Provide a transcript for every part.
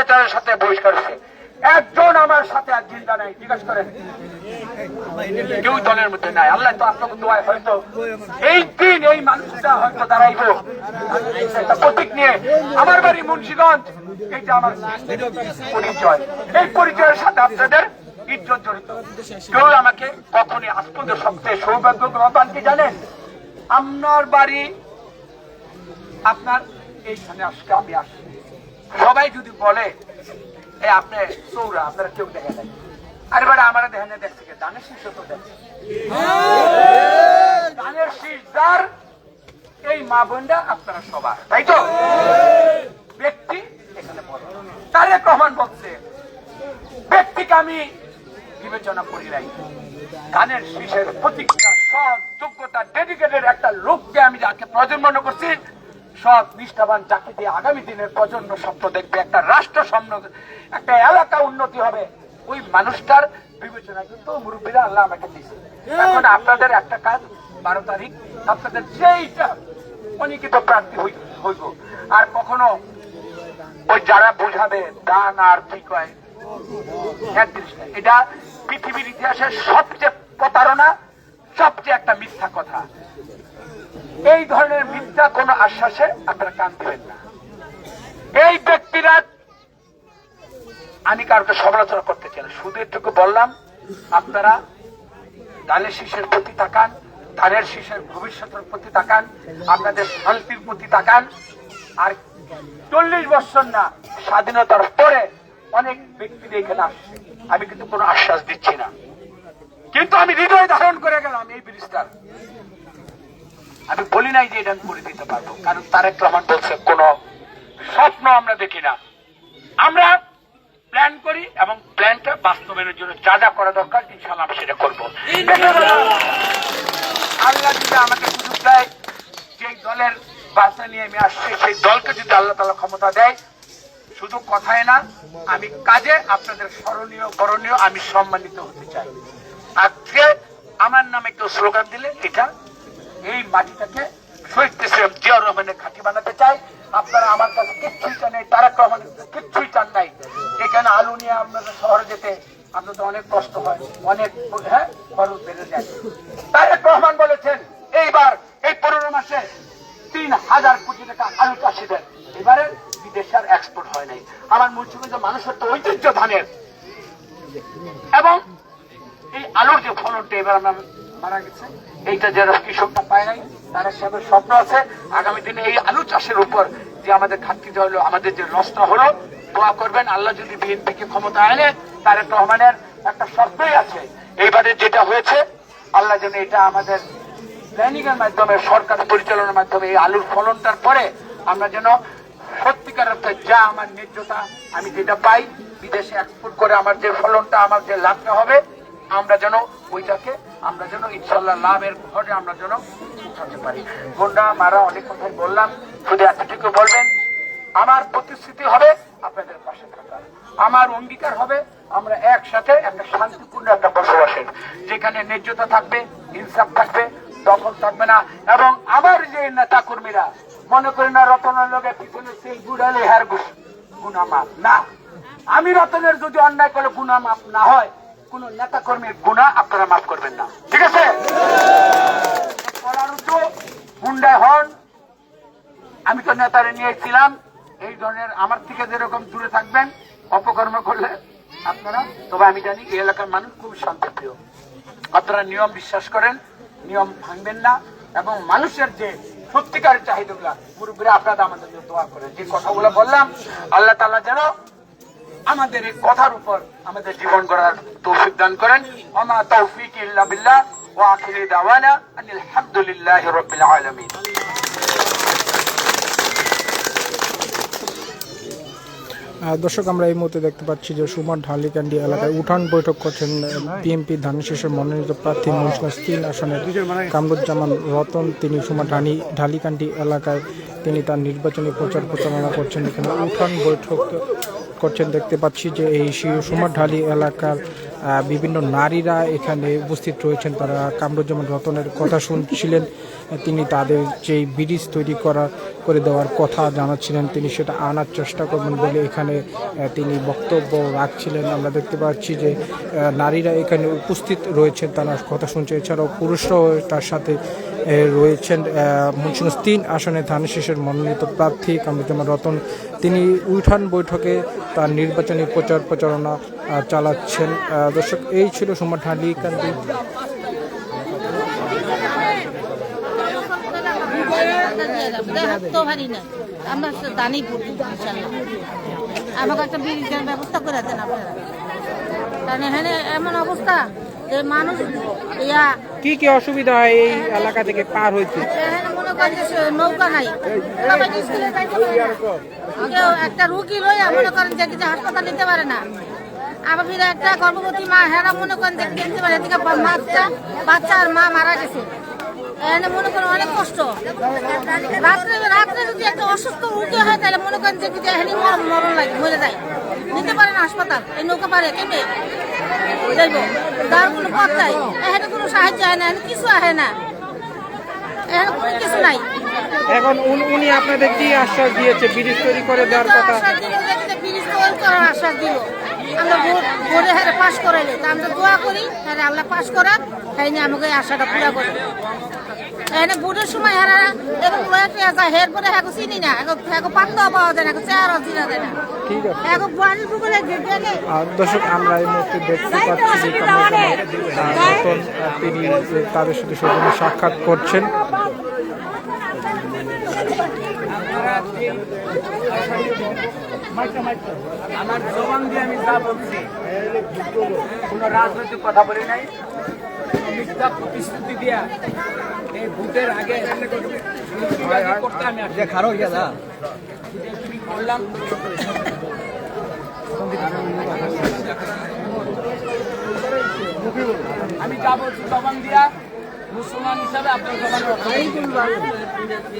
অত্যাচারের সাথে বহিষ্কার হয়েছে। একজন আমার সাথে আর জিন্দা নাই, জিজ্ঞাসা করেন, কেউ দলের মধ্যে নাই। আল্লাহ তো আপনাকে দোয়ায় হয়তো এই দিন এই মানুষটা হয়তো দাঁড়াইব একটা প্রতীক নিয়ে। আমার বাড়ি মুন্সিগঞ্জ, এইটা আমার পরিচয়। এই পরিচয়ের সাথে আপনাদের ইজ্জত জড়িত। কেউ আমাকে কখনই আজ পর্যন্ত সবচেয়ে সৌভাগ্যবান কি জানেন? আপনার বাড়ি, আপনার এইখানে আজকে আমি আসি, সবাই যদি বলে আপনি চৌরা, আপনারা কেউ দেখে নাই, আরে বারে আমার দেখেন দেখছে দানের শীষ তো দেখছে, দানের শীষ যার এই মা বোনরা আপনারা সবার, তাই তো? ব্যক্তি এখানে বলে তারেক রহমান বলছে ব্যক্তিকে আমি বিবেচনা করি নাই, ধানের শীষের প্রতিজ্ঞা, সৎ, যোগ্যতা, ডেডিকেটেড একটা লোককে আমি যাকে প্রয়োজন মনে করছি, সৎ, নিষ্ঠাবান, যাকে দিয়ে আগামী দিনের প্রজন্ম স্বপ্ন দেখবে, একটা রাষ্ট্র সামনে, একটা এলাকা উন্নতি হবে, ওই মানুষটার বিবেচনা কিন্তু মুরব্বীরা আল্লাহ আমাকে দিয়েছে। এখন আপনাদের একটা কাজ, 12 তারিখ আপনাদের যেইটা অনিকিত প্রার্থী হইব, আর কখনো ওই যারা বোঝাবে দান আর কি কয়, এটা পৃথিবীর ইতিহাসের সবচেয়ে প্রতারণা, সবচেয়ে একটা মিথ্যা কথা। এই ধরনের মিথ্যা কোন আশ্বাসে আপনারা কান দিবেন না। এই ব্যক্তিরা, আমি কারোকে সমালোচনা করতে চাই না, শুধু এটুকু বললাম আপনারা ধানের শীষের প্রতি তাকান, ধানের শীষের ভবিষ্যতের প্রতি তাকান, আপনাদের শান্তির প্রতি তাকান। আর 40 বছর না, স্বাধীনতার পরে অনেক ব্যক্তি এখানে আসছে, আমি কিন্তু কোনো আশ্বাস দিচ্ছি না, কিন্তু আমি হৃদয় ধারণ করে গেলাম এই ব্রিজটার। আমি বলি নাই যে এটা আমি করে দিতে পারবো, কারণ তারেক রহমান বলছে কোন স্বপ্ন আমরা দেখি না, আমরা প্ল্যান করি এবং প্ল্যানটা বাস্তবায়নের জন্য যা যা করা দরকার ইনশাআল্লাহ আমি সেটা করবো। আল্লাহ যদি আমাকে সুযোগ দেয়, যেই দলের বার্তা নিয়ে আমি আসছি সেই দলকে যদি আল্লাহ তাআলা ক্ষমতা দেয়, শুধু কথায় না, আমি কাজে আপনাদের স্মরণীয় বরণীয় আমি সম্মানিত হতে চাই। আজকে আমার নামে কেউ স্লোগান দিলে এটা এই মাটিটাকে শহীদ প্রেসিডেন্ট জিয়াউর রহমানের ঘাঁটি বানাতে চাই। আপনারা আমার কাছে কিচ্ছুই চান নাই, তারেক রহমানের কিচ্ছুই চান নাই। এখানে আলু নিয়ে আপনাদের শহরে যেতে আপনাদের অনেক কষ্ট হয়, অনেক খরচ বেড়ে যায়। তারেক রহমান বলেছেন এইবার এই 15 মাসে 3000 কোটি টাকা আলু চাষিদের, এবারে বিদেশে আর এক্সপোর্ট হয় নাই। আমার মুন্সিগঞ্জের মানুষের তো ঐতিহ্য ধানের, এবং এই আলুর যে ফলনটা এবার আমরা মারা গেছে, এইটা যারা কৃষকটা পায় নাই, তারা সাথে স্বপ্ন আছে আগামী দিনে এই আলু চাষের উপর যে আমাদের ঘাটতি হলো, আমাদের যে লসটা হলো, দোয়া করবেন আল্লাহ যদি বিএনপিকে ক্ষমতা আনে, তারেক রহমানের একটা শব্দই আছে, এইবারে যেটা হয়েছে আল্লাহ যেন এটা আমাদের প্ল্যানিং এর মাধ্যমে, সরকার পরিচালনার মাধ্যমে এই আলুর ফলনটার পরে আমরা যেন সত্যিকার অর্থে যা আমার ন্যায্যতা আমি যেটা পাই বিদেশে এক্সপোর্ট করে আমার যে ফলনটা, আমার যে লাভটা হবে, আমরা যেন ওইটাকে আমরা যেন ইনশাল্লাহ লাভের ঘরে আমরা যেন উঠাতে পারি। গুন্ডা মারা অনেক কথাই বললাম, শুধু এতটুকু বলবেন আমার প্রতিশ্রুতি হবে আপনাদের পাশে থাকা, আমার অঙ্গীকার হবে আমরা একসাথে একটা শান্তিপূর্ণ একটা বসবাসের, যেখানে ন্যায্যতা থাকবে, ইনসাফ থাকবে, দখল থাকবে না। এবং আমার যে নেতা কর্মীরা মনে করি না রতনের লোকে পিছনে সেই গুড়ালে হ্যার গুণা মাপ না, আমি রতনের যদি অন্যায় করে গুণা মাপ না হয়, কোন নেতা কর্মীর গুণা আপনারা মাফ করবেন না, ঠিক আছে? গুন্ডায় হন, আমি তো নেতারে নিয়েছিলাম, এই ধরনের আমার থেকে যেরকম দূরে থাকবেন, অপকর্ম করলে আপনারা। তবে আমি জানি এই এলাকার মানুষ খুব শান্তিপ্রিয়, আপনারা নিয়ম বিশ্বাস করেন, নিয়ম ভাঙবেন না, এবং মানুষের যে সত্যিকারের চাহিদাগুলা মুরব্বীরা আপনারা আমাদের দোয়া করেন। যে কথাগুলো বললাম আল্লাহ তাআলা যেন আমাদের এই কথার উপর আমাদের জীবন গড়ার তৌফিক দান করেন। ওমা তৌফিক ইল্লা বিল্লাহ ওয়া আখিরু দাওয়ানা আনিল হামদুলিল্লাহি রাব্বিল আলামিন। দর্শক, আমরা এই মুহূর্তে দেখতে পাচ্ছি যে সুমার ঢালিকান্দি এলাকায় উঠান বৈঠক করছেন বিএনপি ধানের শীষের মনোনীত প্রার্থী মুন্সিগঞ্জ 3 আসনের কামরুজ্জামান রতন। তিনি সুমার ঢালিকান্দি এলাকায় তিনি তার নির্বাচনী প্রচার প্রচারণা করছেন, এখানে উঠান বৈঠক করছেন। দেখতে পাচ্ছি যে এই সুমার ঢালি এলাকার বিভিন্ন নারীরা এখানে উপস্থিত রয়েছেন। তারা কামরুজ্জামান রতনের কথা শুনছিলেন। তিনি তাদের যে ব্রিজ তৈরি করে দেওয়ার কথা জানাচ্ছিলেন, তিনি সেটা আনার চেষ্টা করবেন বলে এখানে তিনি বক্তব্য রাখছিলেন। আমরা দেখতে পাচ্ছি যে নারীরা এখানে উপস্থিত রয়েছেন, তারা কথা শুনছে। এছাড়াও পুরুষরাও তার সাথে রয়েছেন। মুন্সিগঞ্জ ৩ আসনে ধানের মনোনীত প্রার্থী কামরুজ্জামান রতন তিনি উঠান বৈঠকে তার নির্বাচনী প্রচারণা চালাচ্ছেন। দর্শক, এই ছিল সুমা ঢালিকান্দি। আমরা দানি আমাকে একটা ব্রিজের ব্যবস্থা করে দেন আপনারা, কারণ এখানে এমন অবস্থা যে মানুষ কি কি অসুবিধা হয় এই এলাকা থেকে পার হইতে? এখানে মনে করেন যে নৌকা নাই, সবাই স্কুলে যাইতে পারে না। কেউ একটা রুগী লইয়া মনে করেন যে হাসপাতাল নিতে পারে না। আবার ফিরে একটা গর্ভবতী মা হেরা মনে করেন যে নিতে পারে, এদিকে বাচ্চা আর মা মারা গেছে। এখানে মনে করেন অনেক কষ্ট। রাত্রে যদি একটা অসুস্থ রুগী হয় তাহলে মনে করেন যে এখানে মরণ লাগে, মরে যায়, নিতে পারে না হাসপাতাল। এই নৌকা পারে কেমনে যাইব? তার কোনো পথ নাই, এখানে কোনো সাহায্য হয় না, কিছু আসে না, এখানে কোনো কিছু নাই। এখন উনি আপনাদের কি আশ্বাস দিয়েছে? ব্রিজ তৈরি করে দেওয়ার কথা। ব্রিজ তৈরি করার আশ্বাস দিল। আমরা ভোরে হারে পাশ করাইলে তা আমরা দোয়া করি, হ্যাঁ আল্লাহ পাশ করার, হ্যাঁ আমাকে আশাটা পুরা করে। এখানে ভোটের সময় হারা এরকম লয়ে যায়, হের পরে হ্যাঁ চিনি না, এখন পাত্তাও পাওয়া যায় না, চেহারাও চিনা যায় না। ঠিক আছে। এখন বাড়ির পুকুরে গেলে দর্শক, আমরা এই মুহূর্তে দেখতে পাচ্ছি যে কামরুজ্জামান রতন তিনি তাদের সাথে সৌজন্য সাক্ষাৎ করছেন। আমার জবান দিয়ে আমি যা বলছি, কোনো রাজনৈতিক কথা বলি নাই, মিথ্যা প্রতিশ্রুতি দিয়া এই ভোটের আগে করতে আমি করলাম। আমি যা বলছি জবান দিয়া মুসলমান হিসাবে আপনার জবান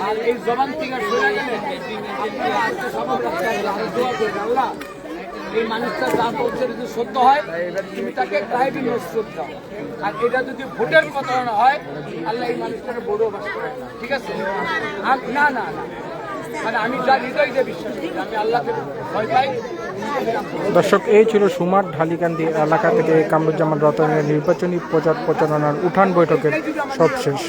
আর এই জবান থেকে সরে গেলে আল্লাহ এই মানুষটা যা বলছে যদি সত্য হয় তুমি তাকে গায়েবী নসরত দাও, আর এটা যদি ভোটের প্রতারণা হয় আল্লাহ এই মানুষটাকে বড় বাস করে। ঠিক আছে? না না না, মানে আমি যা হৃদয় দিয়ে বিশ্বাস করি, আমি আল্লাহকে ভয় পাই। দর্শক, এই ছিল সুমার ঢালিকান্দি এলাকা থেকে কামরুজ্জামান রতনের নির্বাচনী প্রচারণার উঠান বৈঠকের সবশেষ।